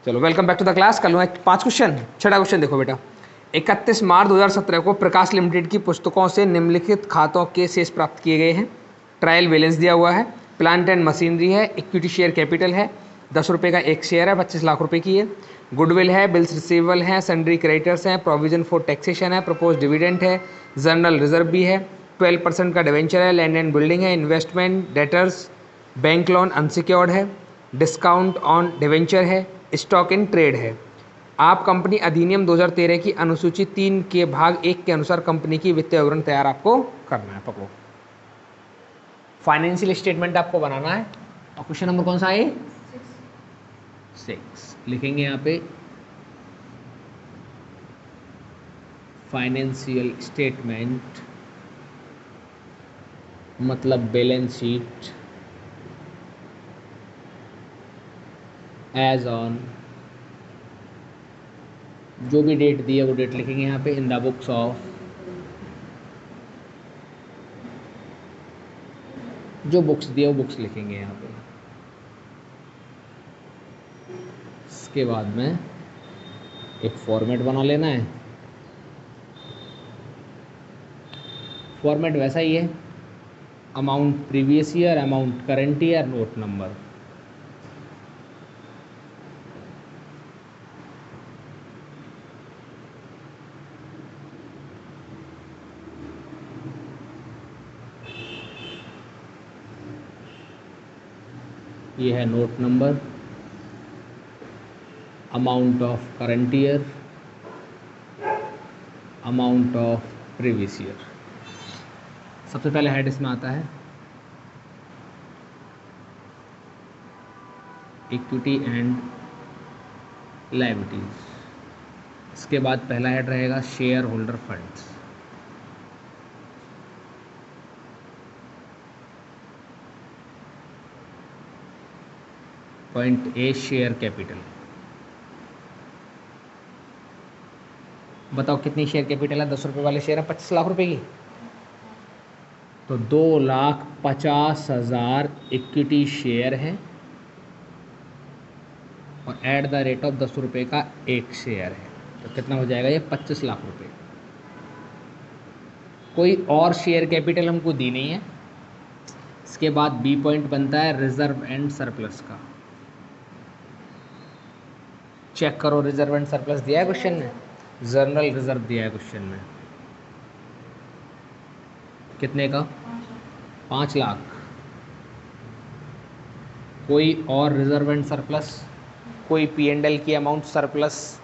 चलो welcome back to the class. कल 5 question. छठा क्वेश्चन देखो बेटा। 31 मार्च 2017 को प्रकाश लिमिटेड की पुस्तकों से निम्नलिखित खातों के शेष प्राप्त किए गए हैं। ट्रायल बैलेंस दिया हुआ है, प्लांट एंड मशीनरी है, इक्विटी शेयर कैपिटल है, 10 रुपये का एक शेयर है, 25 लाख रुपए की है, गुडविल है, बिल्स रिसीवेबल है, सन्ड्री क्रेडिटर्स हैं, प्रोविजन फॉर टैक्सेशन है, प्रपोज डिविडेंड है, जनरल रिजर्व भी है, 12% का डिवेंचर है, लैंड एंड बिल्डिंग है, investment, debtors, bank loan unsecured है, डिस्काउंट ऑन डिवेंचर है, स्टॉक इन ट्रेड है। आप कंपनी अधिनियम 2013 की अनुसूची 3 के भाग 1 के अनुसार कंपनी की वित्तीय विवरण तैयार आपको करना है। पकड़ो, फाइनेंशियल स्टेटमेंट आपको बनाना है। और क्वेश्चन नंबर कौन सा है? 6 लिखेंगे यहाँ पे फाइनेंशियल स्टेटमेंट मतलब बैलेंस शीट एज ऑन, जो भी डेट दी है वो डेट लिखेंगे यहाँ पे, इन द बुक्स ऑफ, जो बुक्स दिए वो बुक्स लिखेंगे यहाँ पे। इसके बाद में एक फॉर्मेट बना लेना है। फॉर्मेट वैसा ही है, amount previous year, amount current year, note number. ये है note number, amount of current year, amount of previous year. सबसे पहले हेड इसमें आता है इक्विटी एंड लायबिलिटीज। इसके बाद पहला हेड रहेगा share holder funds. Point A share capital. बताओ कितनी शेयर कैपिटल है? 10 रुपये वाले शेयर है 25 लाख रुपए की, तो 2,50,000 इक्विटी शेयर है और एट द रेट ऑफ 10 रुपये का एक शेयर है, तो कितना हो जाएगा ये? 25 लाख रुपए। कोई और शेयर कैपिटल हमको दी नहीं है। इसके बाद बी पॉइंट बनता है रिजर्व एंड सरप्लस का। चेक करो, रिजर्व एंड सरप्लस दिया है क्वेश्चन में, जनरल रिजर्व दिया है क्वेश्चन में। कितने का? 5 लाख। कोई और रिजर्व एंड सरप्लस, कोई P&L की अमाउंट सरप्लस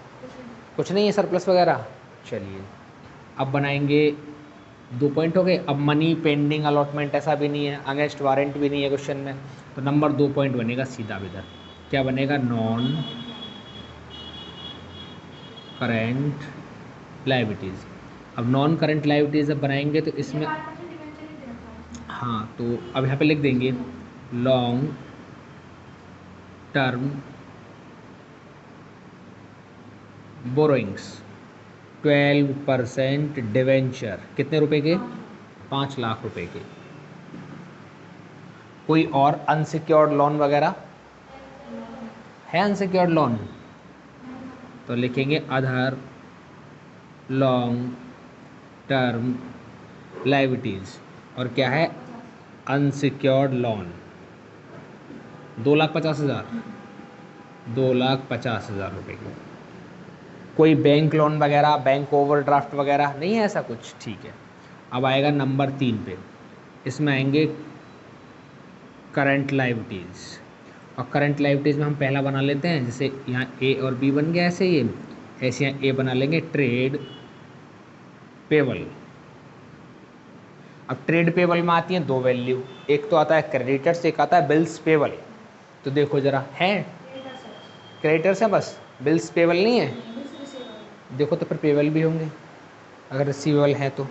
कुछ नहीं है, सरप्लस वगैरह। चलिए अब बनाएंगे, 2 पॉइंट हो गए। अब मनी पेंडिंग अलॉटमेंट ऐसा भी नहीं है, अगेंस्ट वारंट भी नहीं है क्वेश्चन में, तो नंबर 2 पॉइंट बनेगा सीधा इधर। क्या बनेगा? Non current liabilities. अब नॉन करेंट लायबिलिटीज़ अब बनाएंगे तो इसमें, हाँ तो अब यहाँ पे लिख देंगे लॉन्ग टर्म बोरोइंग्स 12% डिवेंचर। कितने रुपए के? 5 लाख रुपए के। कोई और अनसिक्योर्ड लोन वगैरह है? अनसिक्योर्ड लोन तो लिखेंगे अदर लॉन्ग टर्म लायबिलिटीज। और क्या है? Unsecured loan. 2,50,000, 2,50,000 रुपये की। कोई बैंक लोन वगैरह, बैंक ओवरड्राफ्ट वगैरह नहीं है ऐसा कुछ? ठीक है। अब आएगा नंबर 3 पे, इसमें आएंगे करंट लायबिलिटीज़। और करंट लायबिलिटीज़ में हम पहला बना लेते हैं, जैसे यहाँ ए और बी बन गया ऐसे, ये ऐसे यहाँ ए बना लेंगे ट्रेड पेबल। अब ट्रेड पेबल में आती हैं 2 वैल्यू, एक तो आता है क्रेडिटर्स, एक आता है बिल्स पेबल। तो देखो जरा, है क्रेडिटर्स है बस, बिल्स पेबल नहीं है। देखो तो फिर पेबल भी होंगे, अगर रिसीवेबल है तो।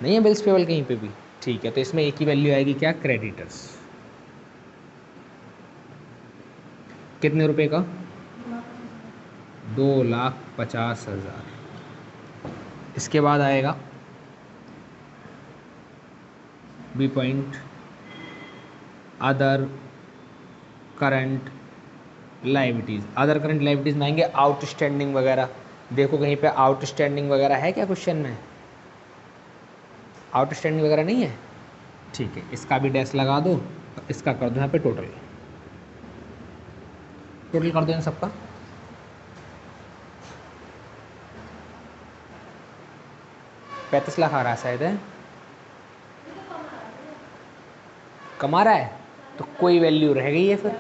नहीं है बिल्स पेबल कहीं पे भी? ठीक है, तो इसमें एक ही वैल्यू आएगी, क्या? क्रेडिटर्स। कितने रुपए का? 2,50,000। इसके बाद आएगा B point other current liabilities. Other current liabilities में आएंगे आउटस्टैंडिंग वगैरह। देखो कहीं पे आउटस्टैंडिंग वगैरह है क्या क्वेश्चन में? आउटस्टैंडिंग वगैरह नहीं है, ठीक है, इसका भी डैश लगा दो, इसका कर दो यहाँ पे टोटल, टोटल कर दो इन सबका। पैंतीस लाख आ रहा है शायद, है कमा रहा है, तो कोई वैल्यू रह गई है फिर।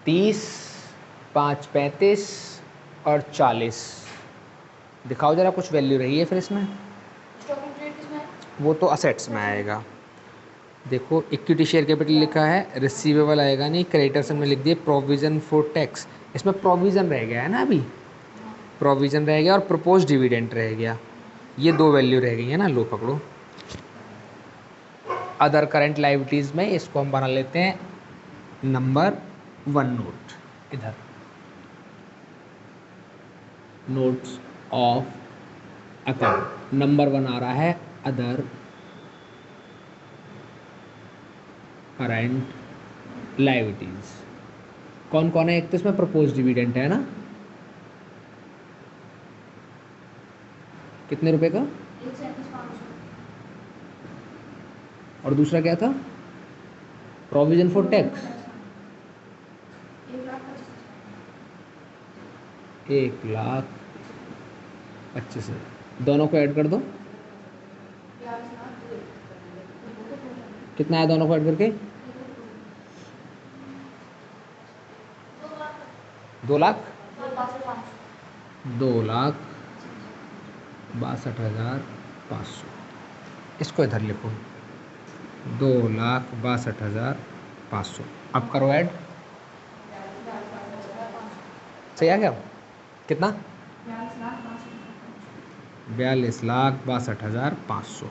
30, 5 35 और 40, दिखाओ जरा कुछ वैल्यू रही है फिर इसमें। वो तो असेट्स में आएगा। देखो इक्विटी शेयर कैपिटल लिखा है, रिसीवेबल आएगा नहीं, क्रेडिटर्स में लिख दिए प्रोविजन फॉर टैक्स, इसमें प्रोविजन रह गया है ना, अभी प्रोविजन रह गया और प्रपोज डिविडेंड रह गया, ये दो वैल्यू रह गई है ना, लो पकड़ो। अदर करंट लाइबिलिटीज़ में इसको हम बना लेते हैं नंबर 1 नोट, इधर नोट्स ऑफ अकाउंट नंबर 1 आ रहा है अदर करंट लाइबिलिटीज। कौन कौन है? एक तो इसमें प्रपोज डिविडेंड है ना, कितने रुपए का, और दूसरा क्या था? प्रोविजन फॉर टैक्स 1,25,000, दोनों को ऐड कर दो, कितना है दोनों को ऐड करके? 2,62,500, इसको इधर लिखो 2,62,500। अब करो ऐड, सही आ गया कितना? 42,62,500।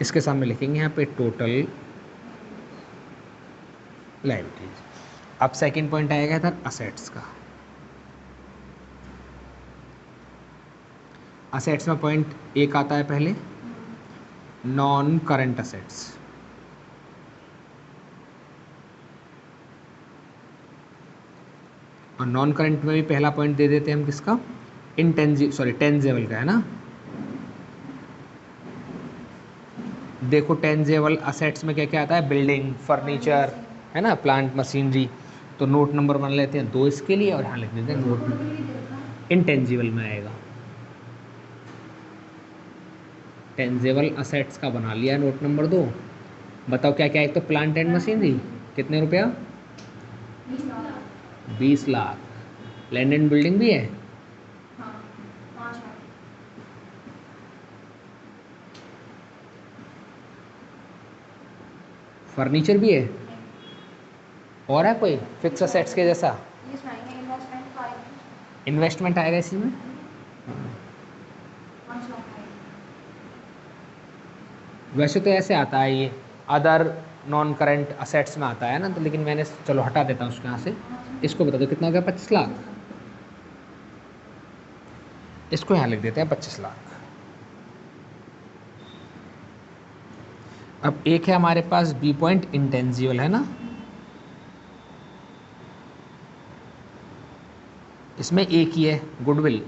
इसके सामने लिखेंगे यहाँ पे टोटल लाइबिलिटीज। अब सेकंड पॉइंट आएगा इधर असेट्स का। असेट्स में पॉइंट एक आता है पहले, नॉन करंट असेट्स। और नॉन करंट में भी पहला पॉइंट दे देते हैं हम किसका? टेंजेबल का है ना। देखो टेंजेबल असेट्स में क्या क्या आता है? बिल्डिंग, फर्नीचर, है ना, प्लांट मशीनरी। तो नोट नंबर बना लेते हैं 2 इसके लिए, और यहाँ लिख देते हैं नोट इंटेंजिबल में आएगा। टेंजेबल असेट्स का बना लिया नोट नंबर 2। बताओ क्या क्या है? एक तो प्लांट एंड मशीनरी, कितने रुपया? 20 लाख। लैंड एंड बिल्डिंग भी है, फर्नीचर भी है, और है कोई फिक्स असेट्स के जैसा? इन्वेस्टमेंट आएगा इसी में। वैसे तो ऐसे आता है ये अदर नॉन करंट असेट्स में आता है ना, तो लेकिन मैंने चलो हटा देता हूँ उसके यहाँ से। इसको बता दो कितना हो गया? 25 लाख। इसको यहाँ लिख देते हैं 25 लाख। अब एक है हमारे पास बी पॉइंट इंटेंजिबल, है ना, इसमें एक ही है गुडविल,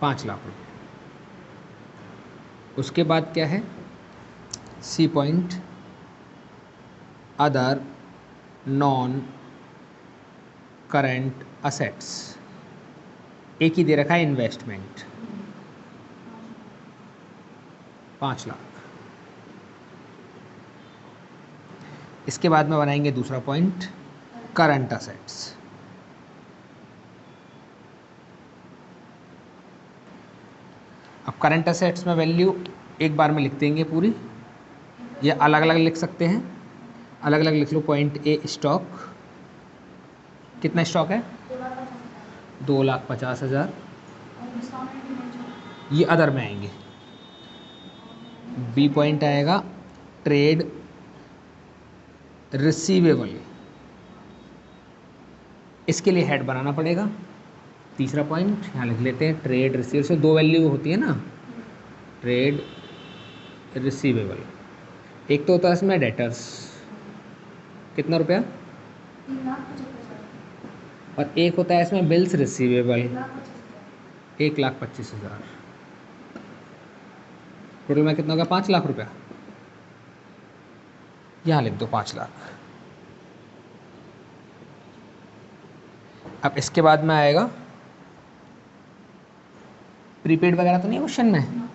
5 लाख रुपये। उसके बाद क्या है? C point other non current assets, एक ही दे रखा है इन्वेस्टमेंट, 5 लाख। इसके बाद में बनाएंगे दूसरा पॉइंट करंट असेट्स। अब करंट असेट्स में वैल्यू एक बार में लिख देंगे पूरी, या अलग अलग लिख सकते हैं। अलग अलग लिख लो। पॉइंट ए स्टॉक, कितना स्टॉक है? 2,50,000, ये अदर में आएंगे। बी पॉइंट आएगा ट्रेड रिसीवेबल, इसके लिए हेड बनाना पड़ेगा। तीसरा पॉइंट यहाँ लिख लेते हैं ट्रेड रिसीवेबल, से 2 वैल्यू होती है ना, ट्रेड रिसीवेबल। एक तो होता है इसमें डेटर्स, कितना रुपया? और एक होता है इसमें बिल्स रिसीवेबल 1,25,000। टोटल में कितना होगा? 5 लाख रुपया। यहाँ लिख दो 5 लाख। अब इसके बाद में आएगा प्रीपेड वगैरह तो नहीं है क्वेश्चन में।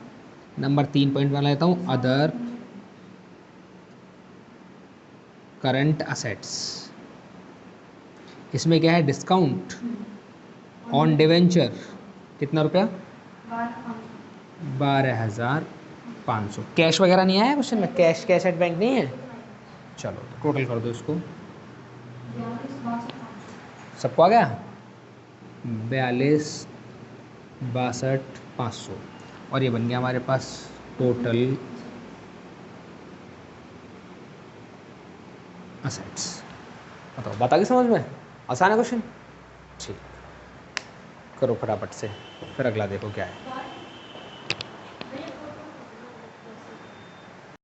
नंबर 3 पॉइंट वाला लेता हूँ, अदर करंट असेट्स। इसमें क्या है? डिस्काउंट ऑन डिवेंचर कितना रुपया? 12,500। कैश वगैरह नहीं आया क्वेश्चन में, कैश एट बैंक नहीं है। चलो तो टोटल कर दो इसको, सबको आ गया 42,62,500। और ये बन गया हमारे पास टोटल असेट्स। बताओ, बात आ गई समझ में? आसान है क्वेश्चन? ठीक, करो फटाफट से, फिर अगला देखो क्या है।